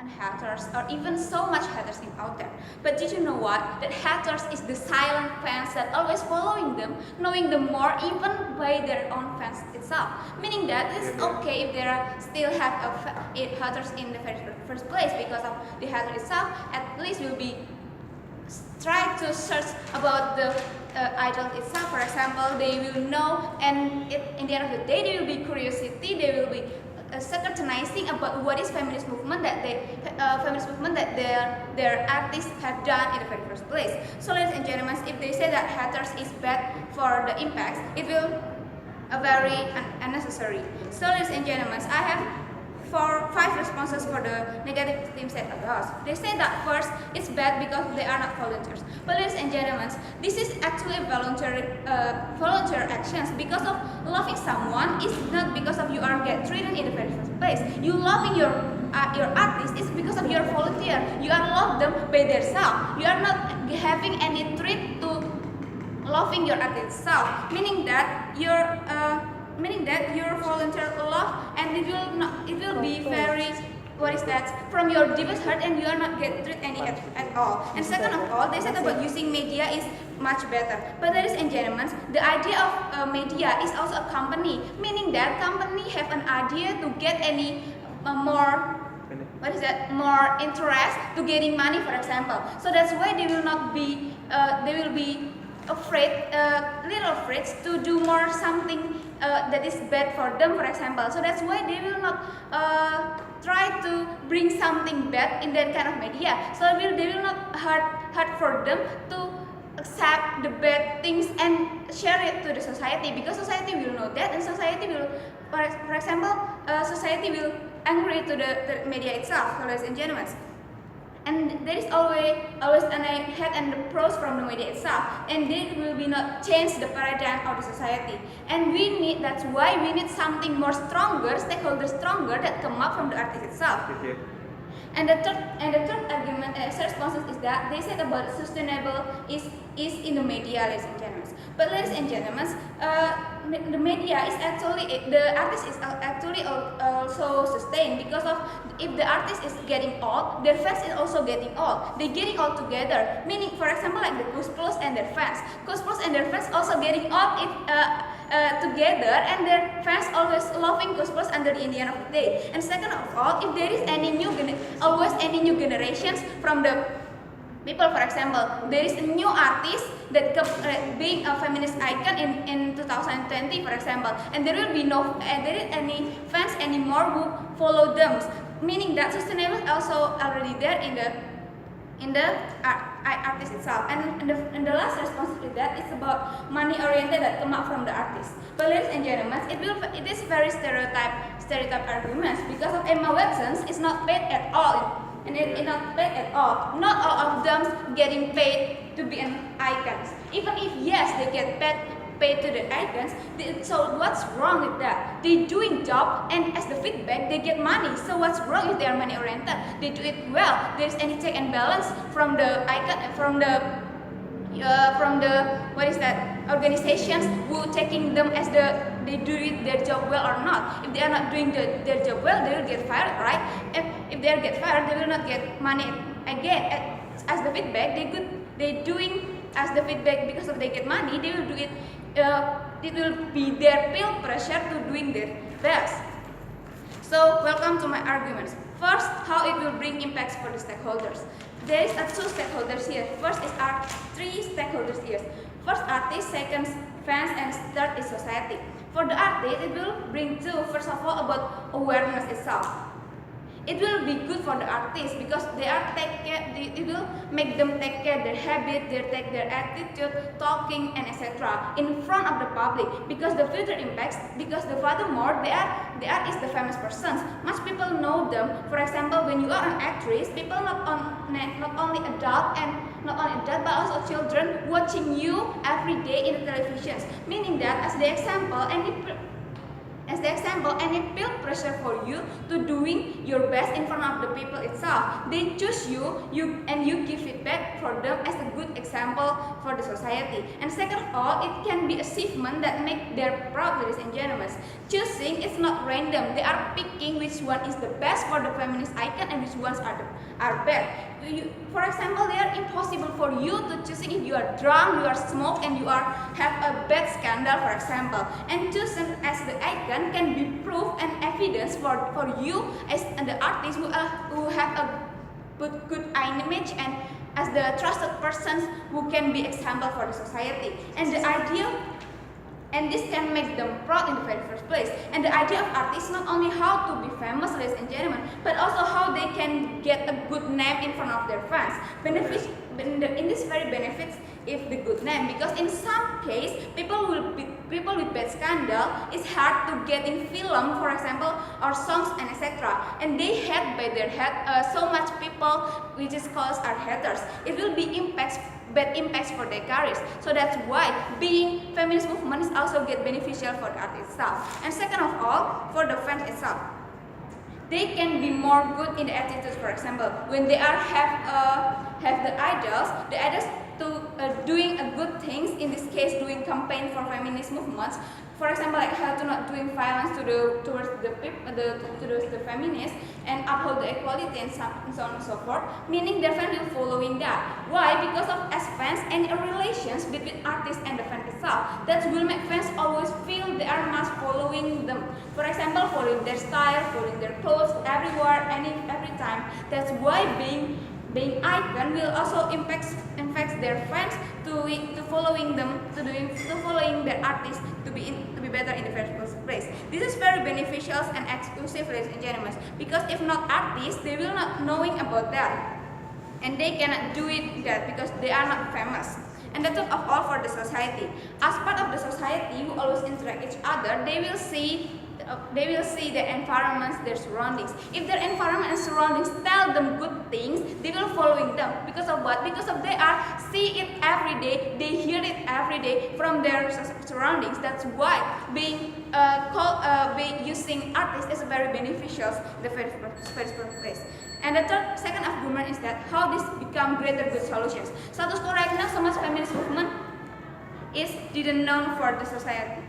and haters, or even so much haters out there. But did you know what? That haters is the silent fans that always following them, knowing them more even by their own fans itself. Meaning that it's okay if there are still have haters in the first place, because of the hater itself. At least will be try to search about the idol itself. For example, they will know, and in the end of the day, there will be curiosity. They will be scrutinizing about what is feminist movement that their artists have done in the very first place. So, ladies and gentlemen, if they say that haters is bad for the impacts, it will very unnecessary. So, ladies and gentlemen, I have 5 responses for the negative things said about us. They say that first, it's bad because they are not volunteers. But ladies and gentlemen, this is actually volunteer actions. Because of loving someone is not because of you are get treated in the very first place. You loving your artist is because of your volunteer. You are love them by their self. You are not having any treat to loving your artist itself. Meaning that your volunteer love, and it will be very, what is that, from your deepest heart, and you are not get treated any at all. And second of all, they said about using media is much better. But ladies and gentlemen, the idea of media is also a company, meaning that company have an idea to get any more interest to getting money, for example. So that's why they will not be little afraid to do more something that is bad for them, for example. So that's why they will not try to bring something bad in that kind of media. So they will not hard for them to accept the bad things and share it to the society, because society will know that, and society will, for example, society will angry to the media itself, ladies and gentlemen. And there is always an head and the pros from the media itself, and they will be not change the paradigm of the society. And that's why we need something more stronger, stakeholders stronger, that come up from the artist itself. And the third argument, response is that they said about sustainable is in the media, ladies and gentlemen. But ladies and gentlemen, the media is actually, the artist is actually also sustained, because of if the artist is getting old, their fans is also getting old. They're getting old together. Meaning, for example, like the Cosplus and their fans. Cosplus and their fans also getting old together, and their fans always loving Cosplus under the end of the day. And second of all, if there is any always any new generations from the people, for example, there is a new artist that being a feminist icon in 2020, for example, and there will be there is any fans anymore who follow them. Meaning that sustainable is also already there in the artist itself. And the last response to that is about money oriented that come out from the artist. But ladies and gentlemen, it is very stereotype arguments, because of Emma Watson is not paid at all. And it is not paid at all. Not all of them getting paid to be an icons. Even if yes, they get paid to the icons. So what's wrong with that? They doing job, and as the feedback they get money. So what's wrong if they are money oriented? They do it well. There's any check and balance from the icon, from the organizations who taking them as they do their job well or not. If they are not doing their job well, they will get fired, right? If they get fired, they will not get money again as the feedback. They doing as the feedback, because of they get money, they will do it. It will be their peer pressure to doing their best. So welcome to my arguments. First, how it will bring impacts for the stakeholders. There is 2 stakeholders here. First is 3 stakeholders here. First artists, second fans, and third is society. For the artist, it will bring 2. First of all, about awareness itself. It will be good for the artists, because it will make them take care their habit, their attitude, talking, and etc. in front of the public, because the future impacts, because furthermore they are is the famous persons. Much people know them. For example, when you are an actress, people not only adult but also children watching you every day in the televisions. Meaning that, as the example, as the example, and it build pressure for you to doing your best in front of the people itself. They choose you and you give feedback for them as a good example for the society. And second of all, it can be achievement that make their proud, ladies and gentlemen. Choosing is not random. They are picking which one is the best for the feminist icon and which ones are bad. For example, they are impossible for you to choosing if you are drunk, you are smoke, and you have a bad scandal, for example. And choosing as the icon can be proof and evidence for you as the artist who have a good image and as the trusted persons who can be example for the society. And the idea, and this can make them proud in the very first place. And the idea of artists not only how to be famous, ladies and gentlemen, but also how they can get a good name in front of their fans. In this very benefits if the good name, because in some case people with bad scandal it's hard to get in film, for example, or songs and etc. And they hate by their head so much people, which is called are haters. It will be bad impacts for their careers. So that's why being feminist movement is also get beneficial for the art itself. And second of all, for the fans itself, they can be more good in the attitudes. For example, when they are have the idols to doing a good things, in this case doing campaign for feminist movements, for example, like how to not doing violence towards the feminists and uphold the equality and so on and so forth, meaning their fans will following that. Why? Because of as fans and relations between artists and the fan itself, that will make fans always feel they are must following them. For example, following their style, following their clothes, everywhere, every time. That's why being icon will also impacts their fans to following them, to following their artists to be better in the first place. This is very beneficial and exclusive, ladies and gentlemen, because if not artists, they will not knowing about that, and they cannot do it that because they are not famous. And that's of all for the society. As part of the society who always interact each other, they will see their environments, their surroundings. If their environment and surroundings tell them good things, they will following them. Because of what? Because of they are see it every day, they hear it every day from their surroundings. That's why being using artists is very beneficial in the first place. And the second argument is that how this become greater good solutions. Status quo right now, so much feminist movement is didn't known for the society.